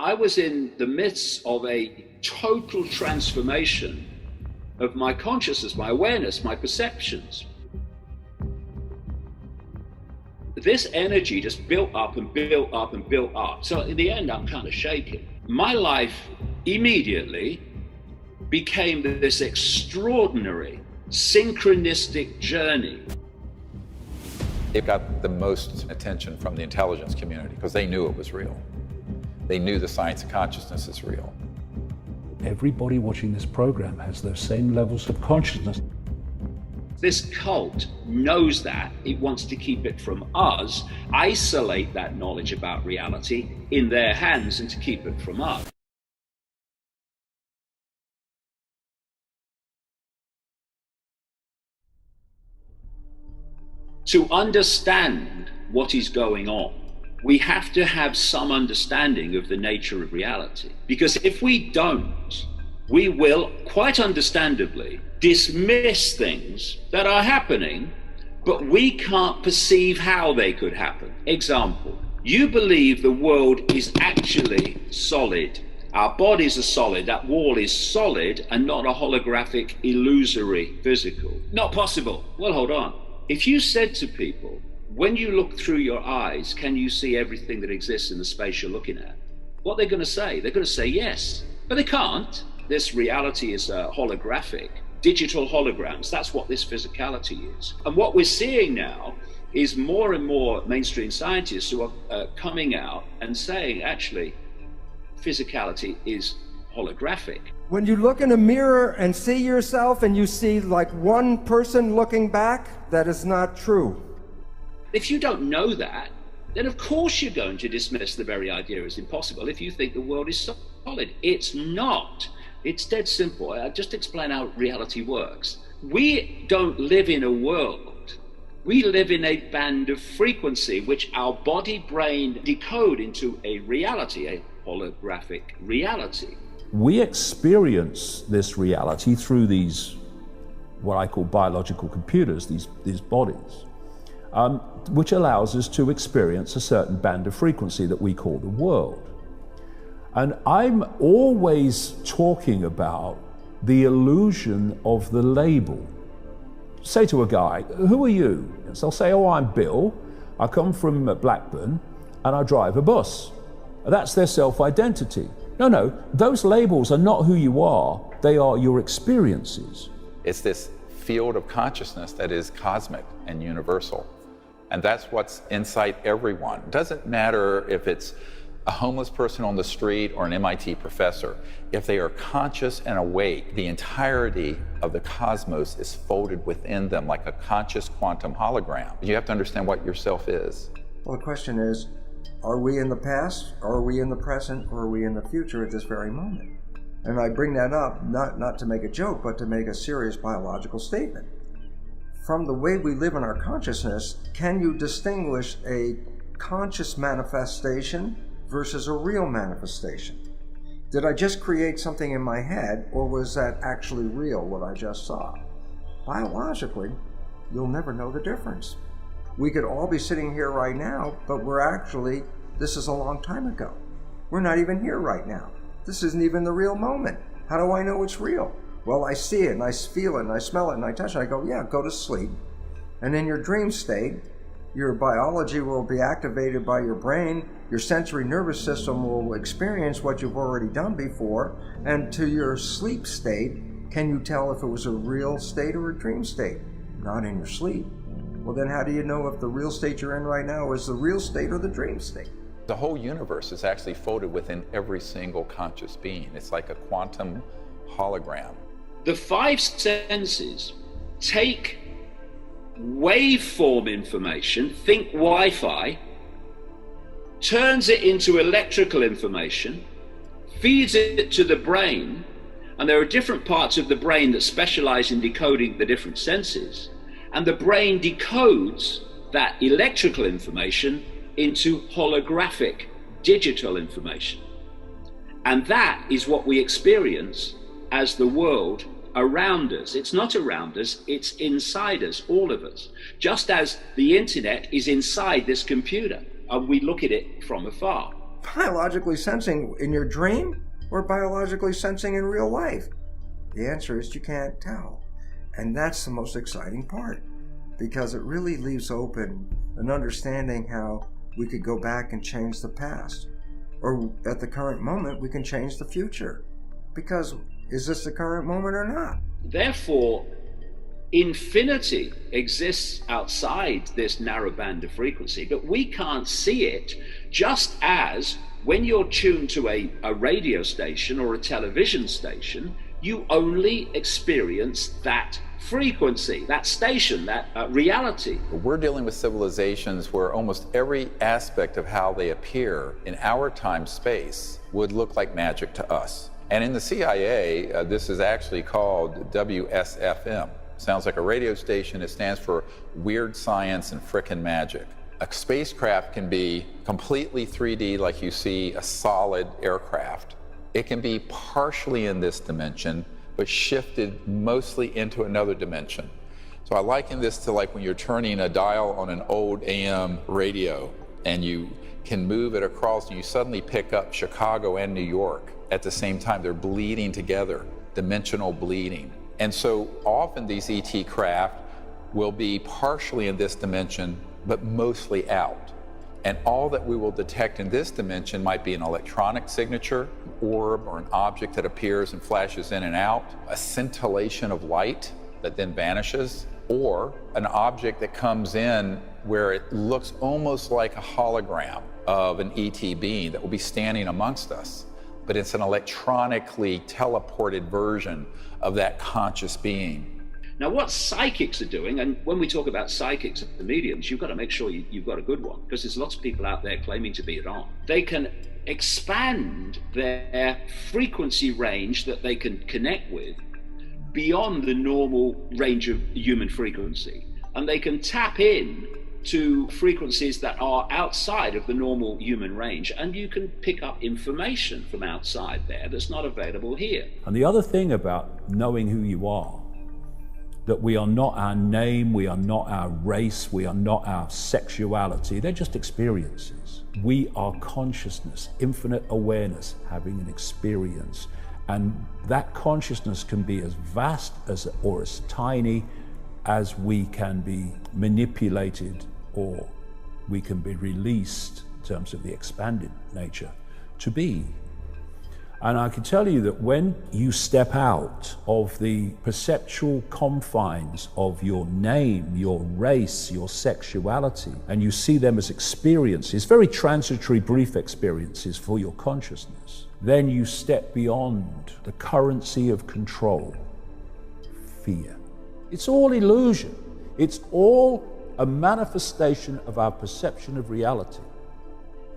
I was in the midst of a total transformation of my consciousness, my awareness, my perceptions. This energy just built up and built up and built up. So in the end, I'm kind of shaking. My life immediately became this extraordinary synchronistic journey. It got the most attention from the intelligence community because they knew it was real. They knew the science of consciousness is real. Everybody watching this program has those same levels of consciousness. This cult knows that. It wants to keep it from us, isolate that knowledge about reality in their hands and to keep it from us. To understand what is going on, we have to have some understanding of the nature of reality. Because if we don't, we will, quite understandably, dismiss things that are happening, but we can't perceive how they could happen. Example, you believe the world is actually solid. Our bodies are solid, that wall is solid and not a holographic, illusory, physical. Not possible. Well, hold on. If you said to people, when you look through your eyes, can you see everything that exists in the space you're looking at? What they're going to say? They're going to say yes, but they can't. This reality is holographic, digital holograms. That's what this physicality is. And what we're seeing now is more and more mainstream scientists who are coming out and saying, actually, physicality is holographic. When you look in a mirror and see yourself and you see like one person looking back, that is not true. If you don't know that, then of course you're going to dismiss the very idea as impossible if you think the world is solid. It's not. It's dead simple. I'll just explain how reality works. We don't live in a world. We live in a band of frequency which our body brain decode into a reality, a holographic reality. We experience this reality through these, what I call biological computers, these bodies, which allows us to experience a certain band of frequency that we call the world. And I'm always talking about the illusion of the label. Say to a guy, who are you? So they'll say, oh, I'm Bill, I come from Blackburn, and I drive a bus. That's their self-identity. No, those labels are not who you are, they are your experiences. It's this field of consciousness that is cosmic and universal. And that's what's inside everyone. It doesn't matter if it's a homeless person on the street or an MIT professor. If they are conscious and awake, the entirety of the cosmos is folded within them like a conscious quantum hologram. You have to understand what yourself is. Well, the question is, are we in the past, are we in the present, or are we in the future at this very moment? And I bring that up not to make a joke, but to make a serious biological statement. From the way we live in our consciousness, can you distinguish a conscious manifestation versus a real manifestation? Did I just create something in my head, or was that actually real, what I just saw? Biologically, you'll never know the difference. We could all be sitting here right now, but this is a long time ago. We're not even here right now. This isn't even the real moment. How do I know it's real? Well, I see it, and I feel it, and I smell it, and I touch it. I go, yeah, go to sleep. And in your dream state, your biology will be activated by your brain. Your sensory nervous system will experience what you've already done before. And to your sleep state, can you tell if it was a real state or a dream state? Not in your sleep. Well, then how do you know if the real state you're in right now is the real state or the dream state? The whole universe is actually folded within every single conscious being. It's like a quantum hologram. The five senses take waveform information, think Wi-Fi, turns it into electrical information, feeds it to the brain, and there are different parts of the brain that specialize in decoding the different senses, and the brain decodes that electrical information into holographic digital information. And that is what we experience as the world around us. It's not around us, it's inside us, all of us. Just as the internet is inside this computer and we look at it from afar. biologically sensing in your dream or biologically sensing in real life? The answer is you can't tell. And that's the most exciting part, because it really leaves open an understanding how we could go back and change the past. Or at the current moment, we can change the future. Because is this the current moment or not? Therefore, infinity exists outside this narrow band of frequency, but we can't see it, just as when you're tuned to a radio station or a television station, you only experience that frequency, that station, that reality. We're dealing with civilizations where almost every aspect of how they appear in our time-space would look like magic to us. And in the CIA, this is actually called WSFM. Sounds like a radio station. It stands for Weird Science and Frickin' Magic. A spacecraft can be completely 3D, like you see a solid aircraft. It can be partially in this dimension, but shifted mostly into another dimension. So I liken this to like when you're turning a dial on an old AM radio and you can move it across and you suddenly pick up Chicago and New York at the same time. They're bleeding together, dimensional bleeding. And so often these ET craft will be partially in this dimension, but mostly out. And all that we will detect in this dimension might be an electronic signature, an orb, or an object that appears and flashes in and out, a scintillation of light that then vanishes, or an object that comes in where it looks almost like a hologram of an ET being that will be standing amongst us. But it's an electronically teleported version of that conscious being. Now, what psychics are doing, and when we talk about psychics and mediums, you've got to make sure you've got a good one, because there's lots of people out there claiming to be it on. They can expand their frequency range that they can connect with beyond the normal range of human frequency. And they can tap in to frequencies that are outside of the normal human range, and you can pick up information from outside there that's not available here. And the other thing about knowing who you are, that we are not our name, we are not our race, we are not our sexuality, they're just experiences. We are consciousness, infinite awareness, having an experience. And that consciousness can be as vast as or as tiny as we can be manipulated, or we can be released in terms of the expanded nature to be. And I can tell you that when you step out of the perceptual confines of your name, your race, your sexuality, and you see them as experiences, very transitory, brief experiences for your consciousness, then you step beyond the currency of control, fear. It's all illusion. It's all a manifestation of our perception of reality.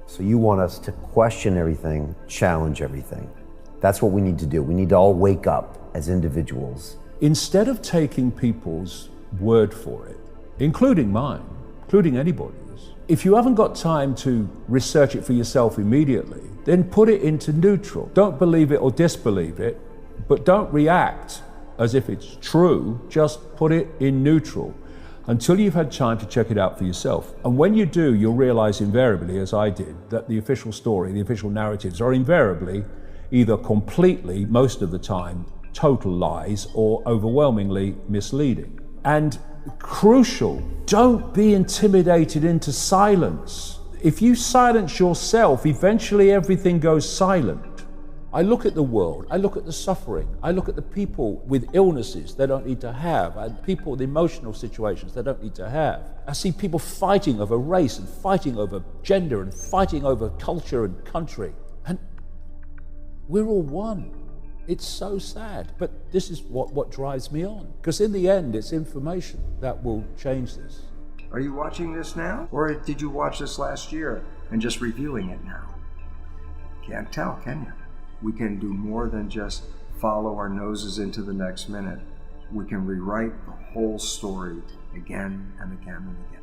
So you want us to question everything, challenge everything. That's what we need to do. We need to all wake up as individuals. Instead of taking people's word for it, including mine, including anybody's, if you haven't got time to research it for yourself immediately, then put it into neutral. Don't believe it or disbelieve it, but don't react as if it's true. Just put it in neutral until you've had time to check it out for yourself. And when you do, you'll realize invariably, as I did, that the official story, the official narratives are invariably either completely, most of the time, total lies or overwhelmingly misleading. And crucial, don't be intimidated into silence. If you silence yourself, eventually everything goes silent. I look at the world, I look at the suffering, I look at the people with illnesses they don't need to have, and people with emotional situations they don't need to have. I see people fighting over race and fighting over gender and fighting over culture and country. And we're all one. It's so sad, but this is what drives me on. Because in the end, it's information that will change this. Are you watching this now? Or did you watch this last year and just reviewing it now? Can't tell, can you? We can do more than just follow our noses into the next minute. We can rewrite the whole story again and again and again.